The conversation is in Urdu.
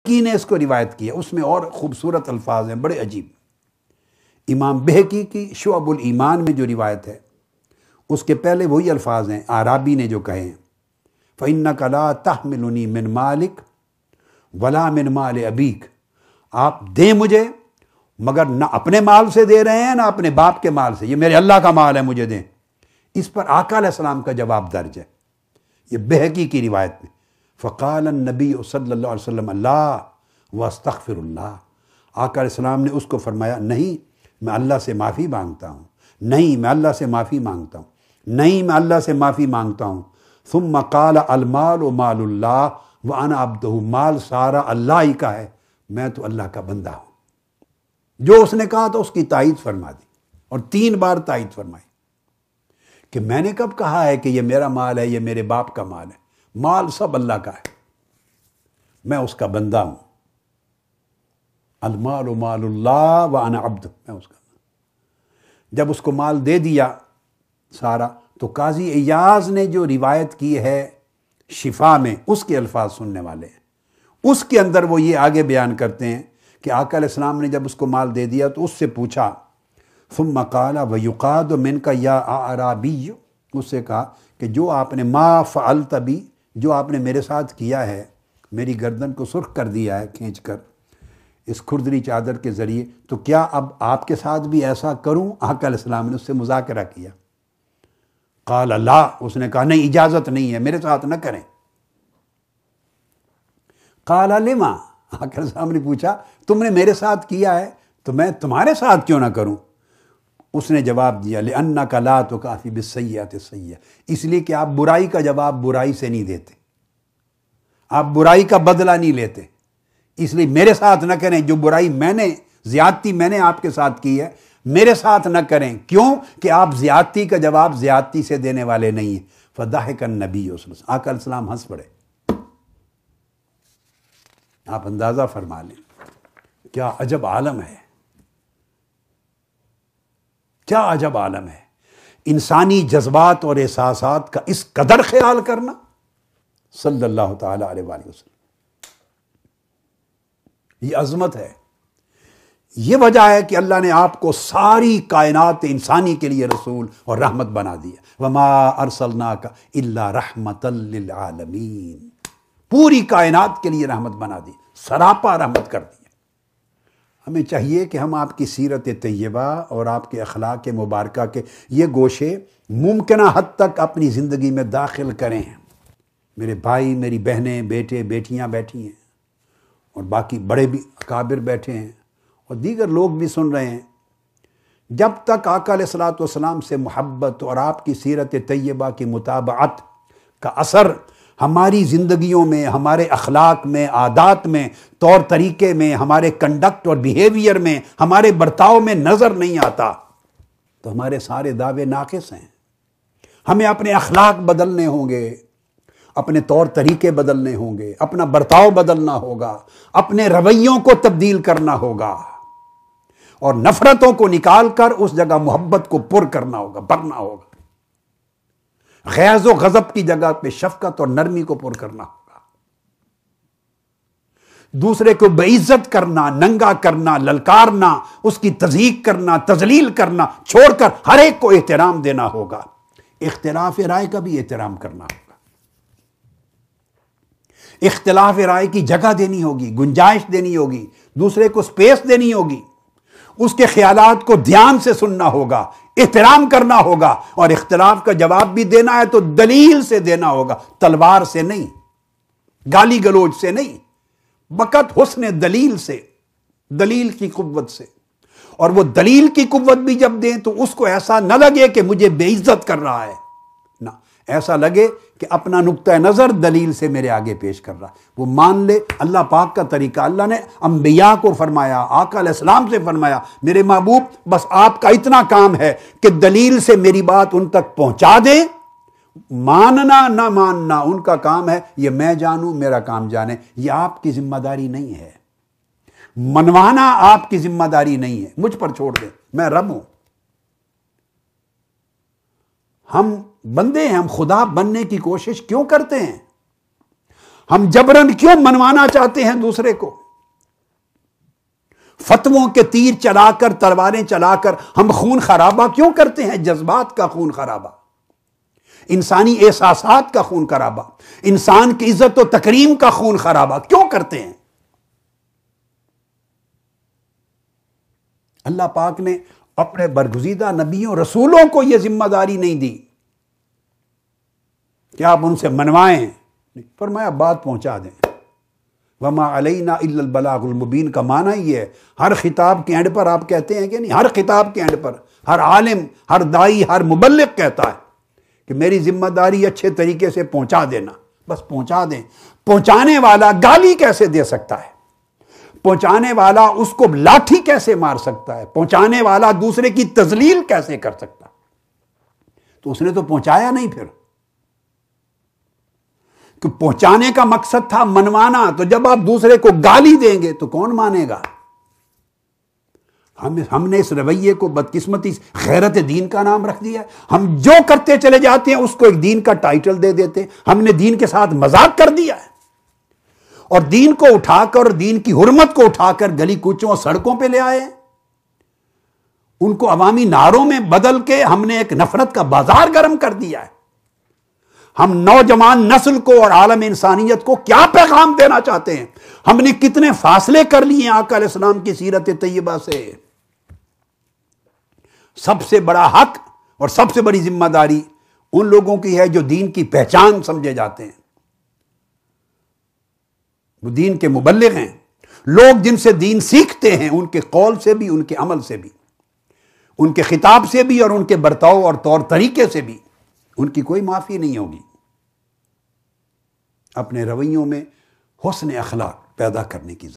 بہقی نے اس کو روایت کیا، اس میں اور خوبصورت الفاظ ہیں بڑے عجیب۔ امام بہقی کی شعب الایمان میں جو روایت ہے اس کے پہلے وہی الفاظ ہیں اعرابی نے جو کہے ہیں، فَإِنَّكَ لَا تَحْمِلُنِي مِن مَالِكَ وَلَا مِن مَالِ أَبِيكَ، آپ دیں مجھے مگر نہ اپنے مال سے دے رہے ہیں نہ اپنے باپ کے مال سے، یہ میرے اللہ کا مال ہے مجھے دیں۔ اس پر آقا علیہ السلام کا جواب درج ہے، یہ بہقی کی روایت میں۔ فقال النبی صلی اللہ علیہ وسلم اللہ واستغفر اللہ، آقا علیہ السلام نے اس کو فرمایا نہیں میں اللہ سے معافی مانگتا ہوں، نہیں میں اللہ سے معافی مانگتا ہوں، نہیں میں اللہ سے معافی مانگتا ہوں۔ ثم قال المال مال اللہ وانا عبدہ، مال سارا اللہ ہی کا ہے، میں تو اللہ کا بندہ ہوں۔ جو اس نے کہا تو اس کی تائید فرما دی، اور 3 بار تائید فرمائی کہ میں نے کب کہا ہے کہ یہ میرا مال ہے، یہ میرے باپ کا مال ہے، مال سب اللہ کا ہے، میں اس کا بندہ ہوں۔ المال مال اللہ وانا عبد، میں اس کا بندہ۔ جب اس کو مال دے دیا سارا تو قاضی ایاز نے جو روایت کی ہے شفا میں اس کے الفاظ سننے والے ہیں، اس کے اندر وہ یہ آگے بیان کرتے ہیں کہ آقا علیہ السلام نے جب اس کو مال دے دیا تو اس سے پوچھا ثم قال وَيُقَادُ مِنْكَ يَا أَعْرَابِيُّ، اس سے کہا کہ جو آپ نے ما فعلت بی، جو آپ نے میرے ساتھ کیا ہے، میری گردن کو سرخ کر دیا ہے کھینچ کر اس کھردری چادر کے ذریعے، تو کیا اب آپ کے ساتھ بھی ایسا کروں؟ آقا علیہ السلام نے اس سے مذاکرہ کیا۔ قال لا، اس نے کہا نہیں، اجازت نہیں ہے، میرے ساتھ نہ کریں۔ قال لما، آقا علیہ السلام نے پوچھا تم نے میرے ساتھ کیا ہے تو میں تمہارے ساتھ کیوں نہ کروں؟ اس نے جواب دیا لِأَنَّكَ لَا تُكَافِي بِالسَّيِّئَةِ السَّيِّئَةَ، اس لیے کہ آپ برائی کا جواب برائی سے نہیں دیتے، آپ برائی کا بدلہ نہیں لیتے، اس لیے میرے ساتھ نہ کریں، جو برائی میں نے زیادتی میں نے آپ کے ساتھ کی ہے میرے ساتھ نہ کریں، کیوں کہ آپ زیادتی کا جواب زیادتی سے دینے والے نہیں ہیں۔ فَضَحِكَ النَّبِيُّ صلی اللہ علیہ وسلم، آقا علیہ السلام ہنس پڑے۔ آپ اندازہ فرما لیں کیا عجب عالم ہے، کیا عجب عالم ہے، انسانی جذبات اور احساسات کا اس قدر خیال کرنا، صلی اللہ تعالی علیہ وآلہ وسلم۔ یہ عظمت ہے، یہ وجہ ہے کہ اللہ نے آپ کو ساری کائنات انسانی کے لیے رسول اور رحمت بنا دیا۔ وما ارسلناک الا رحمتا للعالمین، پوری کائنات کے لیے رحمت بنا دی، سراپا رحمت کر دی۔ ہمیں چاہیے کہ ہم آپ کی سیرت طیبہ اور آپ کے اخلاق مبارکہ کے یہ گوشے ممکنہ حد تک اپنی زندگی میں داخل کریں۔ میرے بھائی، میری بہنیں، بیٹے، بیٹیاں بیٹھی ہیں، اور باقی بڑے بھی اکابر بیٹھے ہیں، اور دیگر لوگ بھی سن رہے ہیں۔ جب تک آقا علیہ الصلوۃ والسلام سے محبت اور آپ کی سیرت طیبہ کی متابعت کا اثر ہماری زندگیوں میں، ہمارے اخلاق میں، عادات میں، طور طریقے میں، ہمارے کنڈکٹ اور بیہیویئر میں، ہمارے برتاؤ میں نظر نہیں آتا تو ہمارے سارے دعوے ناقص ہیں۔ ہمیں اپنے اخلاق بدلنے ہوں گے، اپنے طور طریقے بدلنے ہوں گے، اپنا برتاؤ بدلنا ہوگا، اپنے رویوں کو تبدیل کرنا ہوگا، اور نفرتوں کو نکال کر اس جگہ محبت کو پر کرنا ہوگا، بھرنا ہوگا۔ غیظ و غضب کی جگہ پہ شفقت اور نرمی کو پر کرنا ہوگا۔ دوسرے کو بے عزت کرنا، ننگا کرنا، للکارنا، اس کی تضحیک کرنا، تذلیل کرنا چھوڑ کر ہر ایک کو احترام دینا ہوگا۔ اختلاف رائے کا بھی احترام کرنا ہوگا، اختلاف رائے کی جگہ دینی ہوگی، گنجائش دینی ہوگی، دوسرے کو سپیس دینی ہوگی، اس کے خیالات کو دھیان سے سننا ہوگا، احترام کرنا ہوگا، اور اختلاف کا جواب بھی دینا ہے تو دلیل سے دینا ہوگا، تلوار سے نہیں، گالی گلوچ سے نہیں، بقت حسن دلیل سے، دلیل کی قوت سے۔ اور وہ دلیل کی قوت بھی جب دیں تو اس کو ایسا نہ لگے کہ مجھے بے عزت کر رہا ہے، نہ، ایسا لگے کہ اپنا نقطہ نظر دلیل سے میرے آگے پیش کر رہا ہے، وہ مان لے۔ اللہ پاک کا طریقہ، اللہ نے انبیاء کو فرمایا، آقا علیہ السلام سے فرمایا، میرے محبوب بس آپ کا اتنا کام ہے کہ دلیل سے میری بات ان تک پہنچا دیں، ماننا نہ ماننا ان کا کام ہے، یہ میں جانوں، میرا کام جانے، یہ آپ کی ذمہ داری نہیں ہے، منوانا آپ کی ذمہ داری نہیں ہے، مجھ پر چھوڑ دیں، میں رب ہوں۔ ہم بندے ہیں، ہم خدا بننے کی کوشش کیوں کرتے ہیں؟ ہم جبرن کیوں منوانا چاہتے ہیں دوسرے کو؟ فتووں کے تیر چلا کر، تلواریں چلا کر ہم خون خرابہ کیوں کرتے ہیں؟ جذبات کا خون خرابہ، انسانی احساسات کا خون خرابہ، انسان کی عزت و تکریم کا خون خرابہ کیوں کرتے ہیں؟ اللہ پاک نے اپنے برگزیدہ نبیوں رسولوں کو یہ ذمہ داری نہیں دی کہ آپ ان سے منوائیں، فرمایا بات پہنچا دیں۔ وما علینا الا البلاغ المبین کا معنی یہ ہے، ہر خطاب کے اینڈ پر آپ کہتے ہیں کہ نہیں، ہر خطاب کے اینڈ پر ہر عالم، ہر دائی، ہر مبلغ کہتا ہے کہ میری ذمہ داری اچھے طریقے سے پہنچا دینا، بس پہنچا دیں۔ پہنچانے والا گالی کیسے دے سکتا ہے؟ پہنچانے والا اس کو لاٹھی کیسے مار سکتا ہے؟ پہنچانے والا دوسرے کی تذلیل کیسے کر سکتا ہے؟ تو اس نے تو پہنچایا نہیں پھر، کہ پہنچانے کا مقصد تھا منوانا، تو جب آپ دوسرے کو گالی دیں گے تو کون مانے گا؟ ہم نے اس رویے کو بدقسمتی غیرت دین کا نام رکھ دیا ہے۔ ہم جو کرتے چلے جاتے ہیں اس کو ایک دین کا ٹائٹل دے دیتے ہیں۔ ہم نے دین کے ساتھ مذاق کر دیا ہے، اور دین کو اٹھا کر، اور دین کی حرمت کو اٹھا کر گلی کوچوں اور سڑکوں پہ لے آئے ہیں۔ ان کو عوامی نعروں میں بدل کے ہم نے ایک نفرت کا بازار گرم کر دیا ہے۔ ہم نوجوان نسل کو اور عالم انسانیت کو کیا پیغام دینا چاہتے ہیں؟ ہم نے کتنے فاصلے کر لیے ہیں آقا علیہ السلام کی سیرت طیبہ سے۔ سب سے بڑا حق اور سب سے بڑی ذمہ داری ان لوگوں کی ہے جو دین کی پہچان سمجھے جاتے ہیں، وہ دین کے مبلغ ہیں، لوگ جن سے دین سیکھتے ہیں، ان کے قول سے بھی، ان کے عمل سے بھی، ان کے خطاب سے بھی، اور ان کے برتاؤ اور طور طریقے سے بھی ان کی کوئی معافی نہیں ہوگی۔ اپنے رویوں میں حسن اخلاق پیدا کرنے کی ضرورت